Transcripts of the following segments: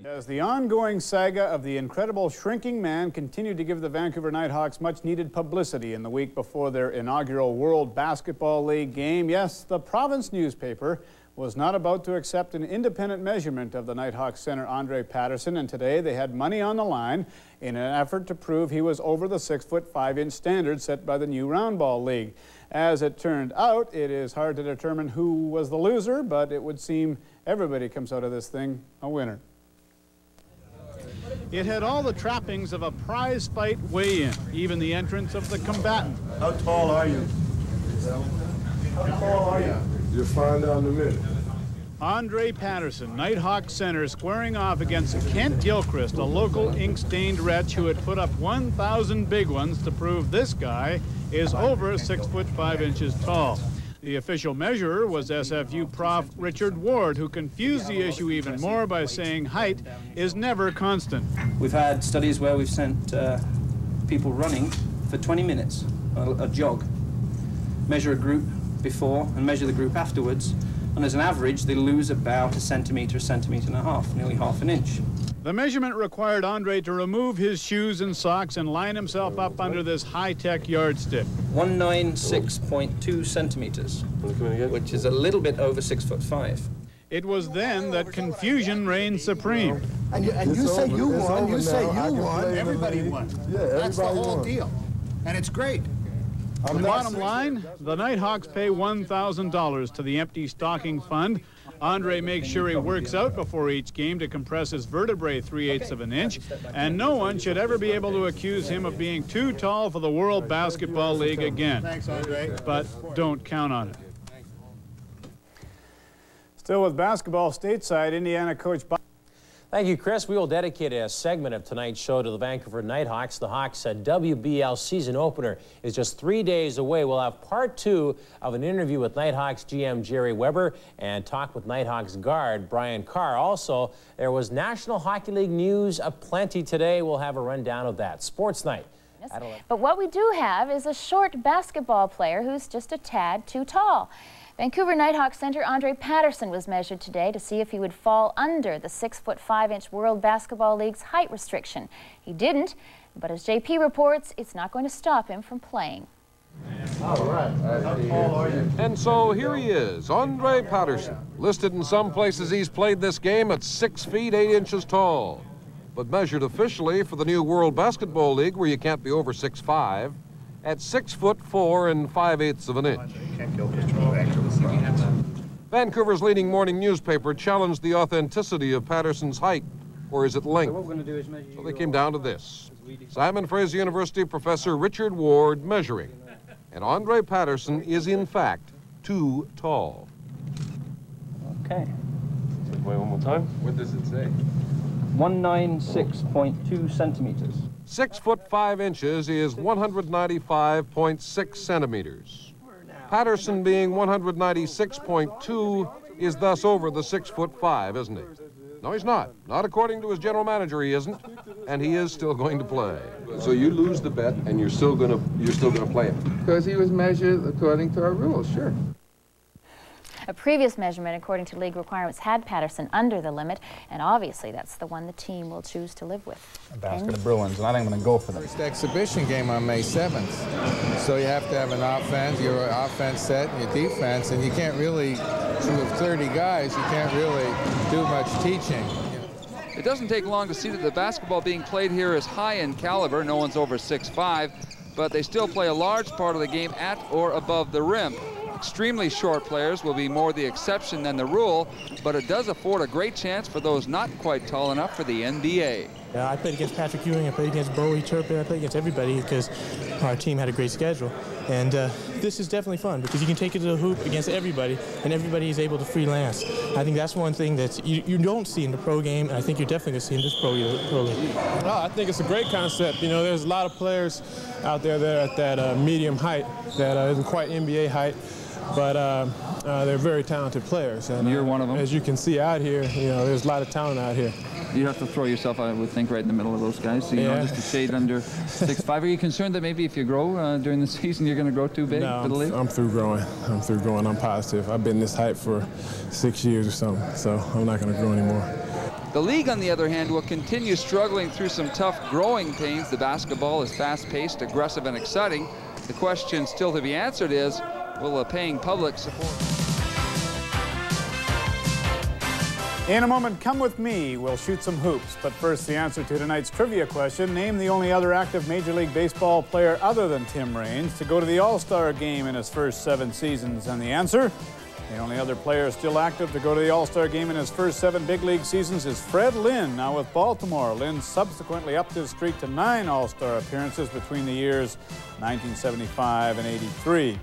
As the ongoing saga of the incredible shrinking man continued to give the Vancouver Nighthawks much-needed publicity in the week before their inaugural World Basketball League game, yes, the province newspaper was not about to accept an independent measurement of the Nighthawks center Andre Patterson, and today they had money on the line in an effort to prove he was over the 6'5" standard set by the new Round Ball League. As it turned out, it is hard to determine who was the loser, but it would seem everybody comes out of this thing a winner. It had all the trappings of a prize fight weigh-in, even the entrance of the combatant. How tall are you? How tall are you? You'll find out in a minute. Andre Patterson, Nighthawk center, squaring off against Kent Gilchrist, a local ink-stained wretch who had put up 1,000 big ones to prove this guy is over 6'5" tall. The official measurer was SFU Prof. Richard Ward, who confused the issue even more by saying height is never constant. We've had studies where we've sent people running for 20 minutes, a jog, measure a group before and measure the group afterwards, and as an average they lose about a centimetre and a half, nearly half an inch. The measurement required Andre to remove his shoes and socks and line himself up under this high-tech yardstick. 196.2 centimetres, which is a little bit over 6'5". It was then that confusion reigned supreme. And you say you won, you say you won, everybody won. Yeah, that's the whole deal. And it's great. The bottom line, the Nighthawks pay $1,000 to the empty stocking fund. Andre makes sure he works out before each game to compress his vertebrae 3/8 of an inch, and no one should ever be able to accuse him of being too tall for the World Basketball League again. Thanks, Andre. But don't count on it. Still with basketball stateside, Indiana coach Bob. Thank you, Chris. We will dedicate a segment of tonight's show to the Vancouver Nighthawks. The Hawks' WBL season opener is just 3 days away. We'll have part 2 of an interview with Nighthawks GM Jerry Weber and talk with Nighthawks guard Brian Carr. Also, there was National Hockey League news aplenty today. We'll have a rundown of that. Sports Night. But what we do have is a short basketball player who's just a tad too tall. Vancouver Nighthawk center Andre Patterson was measured today to see if he would fall under the 6'5" World Basketball League's height restriction. He didn't, but as JP reports, it's not going to stop him from playing. All right. How tall are you? And so here he is, Andre Patterson. Listed in some places he's played this game at 6 feet 8 inches tall. But measured officially for the new World Basketball League, where you can't be over 6'5", at 6'4" 5/8 of an inch. Vancouver's leading morning newspaper challenged the authenticity of Patterson's height, or is it length? So they came down to this. Simon Fraser University professor Richard Ward measuring. And Andre Patterson is in fact too tall. Okay. Wait, one more time. What does it say? 196.2 centimetres. 6'5" is 195.6 centimeters. Patterson being 196.2 is thus over the 6'5", isn't he? No, he's not. Not according to his general manager, he isn't, and he is still going to play. So you lose the bet, and you're still gonna play him because he was measured according to our rules. Sure. A previous measurement, according to league requirements, had Patterson under the limit, and obviously that's the one the team will choose to live with. A basket of Bruins, and I think I'm going to go for them. First exhibition game on May 7th, so you have to have an offense, your offense set, and your defense, and you can't really, with 30 guys, you can't really do much teaching. It doesn't take long to see that the basketball being played here is high in caliber. No one's over 6'5", but they still play a large part of the game at or above the rim. Extremely short players will be more the exception than the rule, but it does afford a great chance for those not quite tall enough for the NBA. Yeah, I played against Patrick Ewing, I played against Bowie Turpin, I played against everybody because our team had a great schedule. And this is definitely fun because you can take it to the hoop against everybody, and everybody is able to freelance. I think that's one thing that you don't see in the pro game, and I think you're definitely going to see in this pro league. Oh, I think it's a great concept. You know, there's a lot of players out there that are at that medium height that isn't quite NBA height. But they're very talented players, and you're one of them. As you can see out here, you know, there's a lot of talent out here. You have to throw yourself, I would think, right in the middle of those guys. So you know, just a shade under 6'5". Are you concerned that maybe if you grow during the season, you're going to grow too big for the league? I'm through growing. I'm through growing. I'm positive. I've been this height for 6 years or something, so I'm not going to grow anymore. The league, on the other hand, will continue struggling through some tough growing pains. The basketball is fast-paced, aggressive, and exciting. The question still to be answered is, will a paying public support? In a moment, come with me. We'll shoot some hoops. But first, the answer to tonight's trivia question. Name the only other active Major League Baseball player other than Tim Raines to go to the All-Star game in his first 7 seasons. And the answer? The only other player still active to go to the All-Star game in his first 7 big league seasons is Fred Lynn, now with Baltimore. Lynn subsequently upped his streak to 9 All-Star appearances between the years 1975 and 83.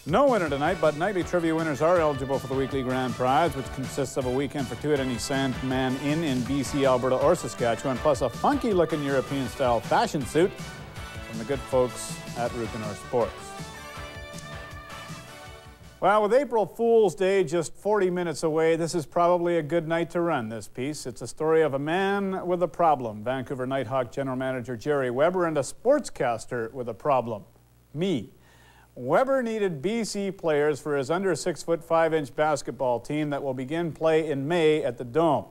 No winner tonight, but nightly trivia winners are eligible for the weekly grand prize, which consists of a weekend for 2 at any Sandman Inn in BC, Alberta, or Saskatchewan, plus a funky-looking European-style fashion suit from the good folks at Rukenor Sports. Well, with April Fool's Day just 40 minutes away, this is probably a good night to run this piece. It's a story of a man with a problem, Vancouver Nighthawk General Manager Jerry Weber, and a sportscaster with a problem, me. Weber needed BC players for his under 6'5" basketball team that will begin play in May at the Dome.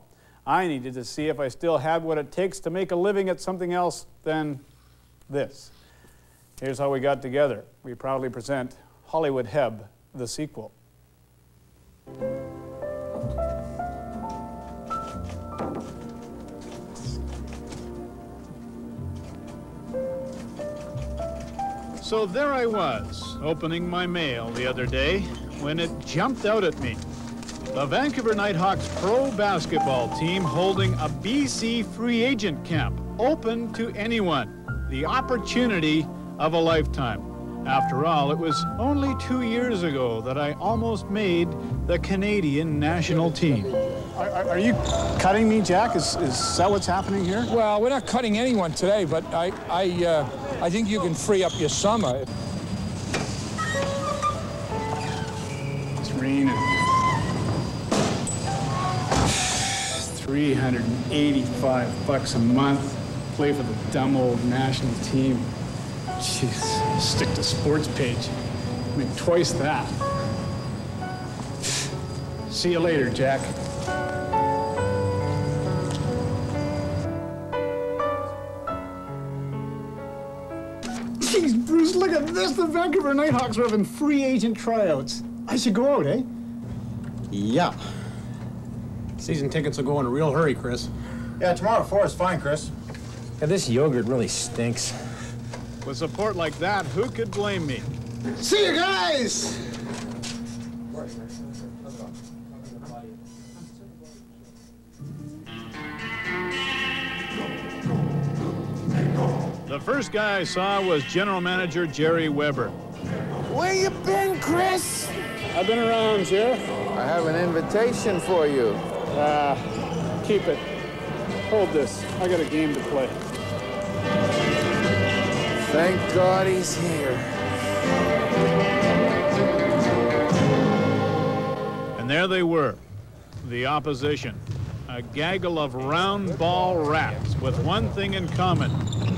I needed to see if I still had what it takes to make a living at something else than this. Here's how we got together. We proudly present Hollywood Heb, the sequel. So there I was, opening my mail the other day, when it jumped out at me. The Vancouver Nighthawks pro basketball team holding a BC free agent camp, open to anyone. The opportunity of a lifetime. After all, it was only 2 years ago that I almost made the Canadian national team. Are you cutting me, Jack? Is that what's happening here? Well, we're not cutting anyone today, but I think you can free up your summer. It's raining. 385 bucks a month. Play for the dumb old national team. Jeez, stick to sports page. Make twice that. See you later, Jack. Jeez, Bruce, look at this. The Vancouver Nighthawks are having free agent tryouts. I should go out, eh? Yeah. Season tickets will go in a real hurry, Chris. Yeah, tomorrow 4 is fine, Chris. Yeah, this yogurt really stinks. With support like that, who could blame me? See you guys! The first guy I saw was General Manager Jerry Weber. Where you been, Chris? I've been around, Sheriff. I have an invitation for you. Keep it. Hold this. I got a game to play. Thank God he's here. And there they were, the opposition. A gaggle of round ball rats with one thing in common.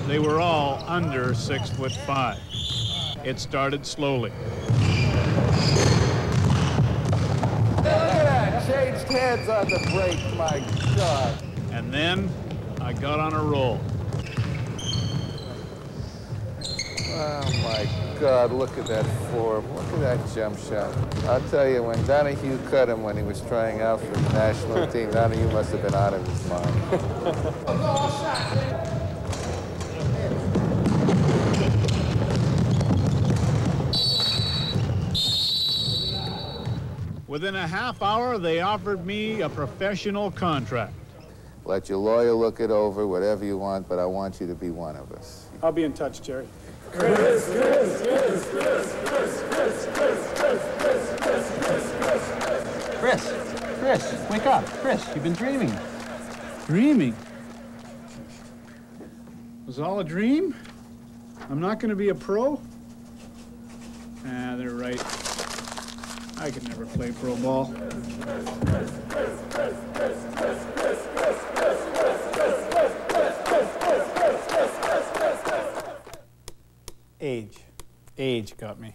They were all under 6'5". It started slowly. Look at that, changed heads on the break, my God. And then I got on a roll. Oh my God, look at that form. Look at that jump shot. I'll tell you, when Donahue cut him when he was trying out for the national team, Donahue must have been out of his mind. Within a half hour, they offered me a professional contract. Let your lawyer look it over, whatever you want, but I want you to be one of us. I'll be in touch, Jerry. Chris, wake up. Chris, you've been dreaming. Dreaming? Was it all a dream? I'm not going to be a pro? Ah, they're right. I could never play pro ball. Age got me.